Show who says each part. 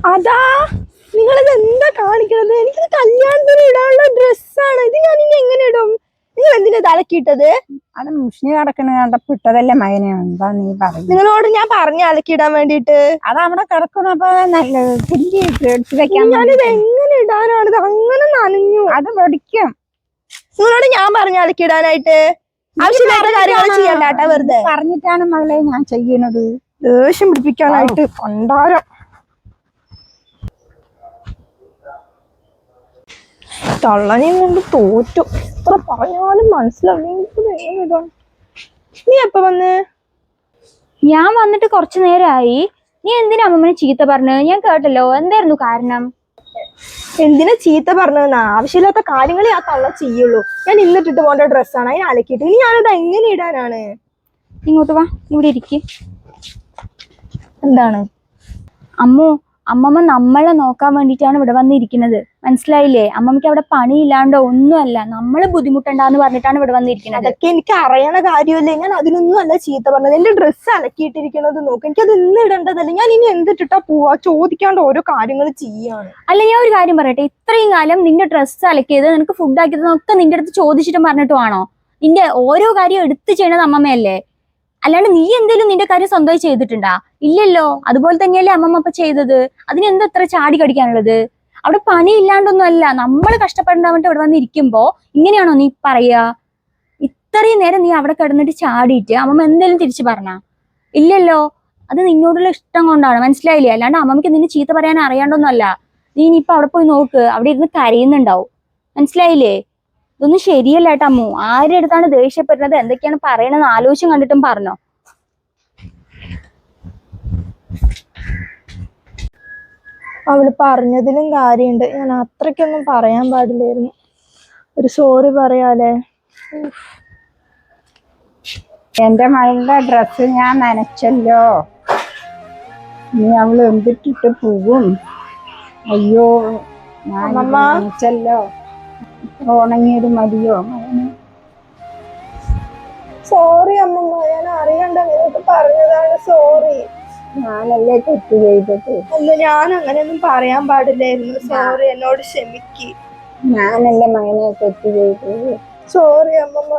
Speaker 1: അതാ നിങ്ങളിത് എന്താ കാണിക്കണത്? എനിക്കിത് കല്യാണത്തിന് ഇടാനുള്ള ഡ്രസ്സാണ്. ഇത് ഞാൻ ഇനി എങ്ങനെ ഇടും? നിങ്ങൾ എന്തിനാ അലക്കിയിട്ടത്?
Speaker 2: അത് മുഷിഞ്ഞ് കിടക്കണ കണ്ടപ്പോ ഇട്ടതല്ലേ മകനെ. എന്താ നീ പറയുന്നത്?
Speaker 1: നിങ്ങളോട് ഞാൻ പറഞ്ഞ അലക്കിയിടാൻ വേണ്ടിട്ട്.
Speaker 2: അത് അവിടെ കിടക്കണപ്പോ നല്ലത് പുല്ല് എടുത്ത് വെക്കാൻ.
Speaker 1: ഞാനിത് എങ്ങനെ ഇടാനാണ്? ഇത് അങ്ങനെ നനഞ്ഞു.
Speaker 2: അത് പൊടിക്കും.
Speaker 1: നിങ്ങളോട് ഞാൻ പറഞ്ഞ അലക്കിയിടാനായിട്ട്. ആവശ്യമില്ലാത്ത കാര്യങ്ങൾ ചെയ്യണ്ടാട്ടാ. വെറുതെ
Speaker 2: പറഞ്ഞിട്ടാണ് മകളെ ഞാൻ ചെയ്യണത്.
Speaker 1: ദേഷ്യം പിടിപ്പിക്കാനായിട്ട് കൊണ്ടാരം. തള്ളനെയും കൊണ്ട് തോറ്റു. എത്ര പറഞ്ഞാലും മനസ്സിലാവില്ല. നീ എപ്പ വന്ന്?
Speaker 3: ഞാൻ വന്നിട്ട് കുറച്ചു നേരമായി. നീ എന്തിനാ അമ്മമ്മനെ ചീത്ത പറഞ്ഞത്? ഞാൻ കേട്ടല്ലോ. എന്തായിരുന്നു കാരണം?
Speaker 1: എന്തിനാ ചീത്ത പറഞ്ഞതെന്നാ? ആവശ്യമില്ലാത്ത കാര്യങ്ങളെ ആ തള്ള ചെയ്യുള്ളൂ. ഞാൻ ഇന്നിട്ടിട്ട് പോണ്ട ഡ്രസ്സാണ്, അതിന് അലക്കിയിട്ട്. ഇനി ഞാനത് എങ്ങനെ ഇടാനാണ്?
Speaker 3: ഇങ്ങോട്ട് വാ, ഇവിടെ ഇരിക്ക്.
Speaker 1: എന്താണ്
Speaker 3: അമ്മമ്മ നമ്മളെ നോക്കാൻ വേണ്ടിയിട്ടാണ് ഇവിടെ വന്നിരിക്കുന്നത്. മനസ്സിലായില്ലേ? അമ്മമ്മയ്ക്ക് അവിടെ പണിയില്ലാണ്ടോ ഒന്നുമല്ല, നമ്മള് ബുദ്ധിമുട്ടുണ്ടാന്ന് പറഞ്ഞിട്ടാണ് ഇവിടെ വന്നിരിക്കുന്നത്.
Speaker 1: അതൊക്കെ എനിക്ക് അറിയണ കാര്യമല്ലേ. ഞാൻ അതിനൊന്നും അല്ല ചീത്ത പറഞ്ഞത്. എന്റെ ഡ്രസ്സ് അലക്കിയിട്ടിരിക്കണത് നോക്ക്. എനിക്കത് ഇന്ന് ഇടേണ്ടതല്ലേ. ഞാൻ ഇനി എന്തിട്ടാ പോവാ? ചോദിക്കാണ്ട് ഓരോ കാര്യങ്ങൾ ചെയ്യാണ്.
Speaker 3: അല്ല, ഞാൻ ഒരു കാര്യം പറയട്ടെ. ഇത്രയും കാലം നിന്റെ ഡ്രസ്സ് അലക്കിയത്, നിനക്ക് ഫുഡ് ആക്കിയതൊക്കെ നിന്റെ അടുത്ത് ചോദിച്ചിട്ടും പറഞ്ഞിട്ടുമാണോ? നിന്റെ ഓരോ കാര്യം എടുത്തു ചെയ്യണത് അമ്മമ്മയല്ലേ? അല്ലാണ്ട് നീ എന്തേലും നിന്റെ കാര്യം സ്വന്തമായി ചെയ്തിട്ടുണ്ടാ? ഇല്ലല്ലോ. അതുപോലെ തന്നെയല്ലേ അമ്മമ്മ ഇപ്പൊ ചെയ്തത്. അതിനെന്താ എത്ര ചാടി കടിക്കാനുള്ളത്? അവിടെ പണി ഇല്ലാണ്ടൊന്നും അല്ല, നമ്മൾ കഷ്ടപ്പെടാൻ ഇവിടെ വന്നിരിക്കുമ്പോ ഇങ്ങനെയാണോ നീ പറയാ? ഇത്രയും നേരം നീ അവിടെ കിടന്നിട്ട് ചാടിയിട്ട് അമ്മമ്മ എന്തേലും തിരിച്ചു പറഞ്ഞാ? ഇല്ലല്ലോ. അത് നിന്നോടുള്ള ഇഷ്ടം കൊണ്ടാണ്. മനസ്സിലായില്ലേ? അല്ലാണ്ട് അമ്മമ്മയ്ക്ക് നിന്നെ ചീത്ത പറയാൻ അറിയാണ്ടൊന്നും അല്ല. നീ ഇനിയിപ്പൊ അവിടെ പോയി നോക്ക്, അവിടെ ഇരുന്ന് കരയുന്നുണ്ടാവും. മനസ്സിലായില്ലേ? ഇതൊന്നും ശരിയല്ല കേട്ടോ അമ്മു. ആരുടെ അടുത്താണ് ദേഷ്യപ്പെടുന്നത്, എന്തൊക്കെയാണ് പറയണെന്ന് ആലോചിച്ചും കണ്ടിട്ടും പറഞ്ഞോ.
Speaker 1: അവള് പറഞ്ഞതിലും കാര്യമുണ്ട്. ഞാൻ അത്രയ്ക്കൊന്നും പറയാൻ പാടില്ലായിരുന്നു. ഒരു സോറി പറയാലേ.
Speaker 2: എന്റെ മകളുടെ ഡ്രസ്സ് ഞാൻ നനച്ചല്ലോ. നീ അവള് എന്തിട്ടിട്ട് പോകും? അയ്യോ, ഞാൻ നനച്ചല്ലോ. ഉണങ്ങിയത് മതിയോ?
Speaker 1: സോറി അമ്മമ്മ, ഞാൻ അറിയണ്ട നിങ്ങൾക്ക് പറഞ്ഞതാണ്. സോറി.
Speaker 2: ഞാനല്ലേ തെറ്റ് ചെയ്തത്.
Speaker 1: അല്ല, ഞാൻ അങ്ങനെയൊന്നും പറയാൻ പാടില്ലായിരുന്നു. സോറി, എന്നോട് ക്ഷമിക്ക്.
Speaker 2: ഞാനല്ലേ മകനെ തെറ്റ് ചെയ്തത്.
Speaker 1: സോറി അമ്മമ്മ.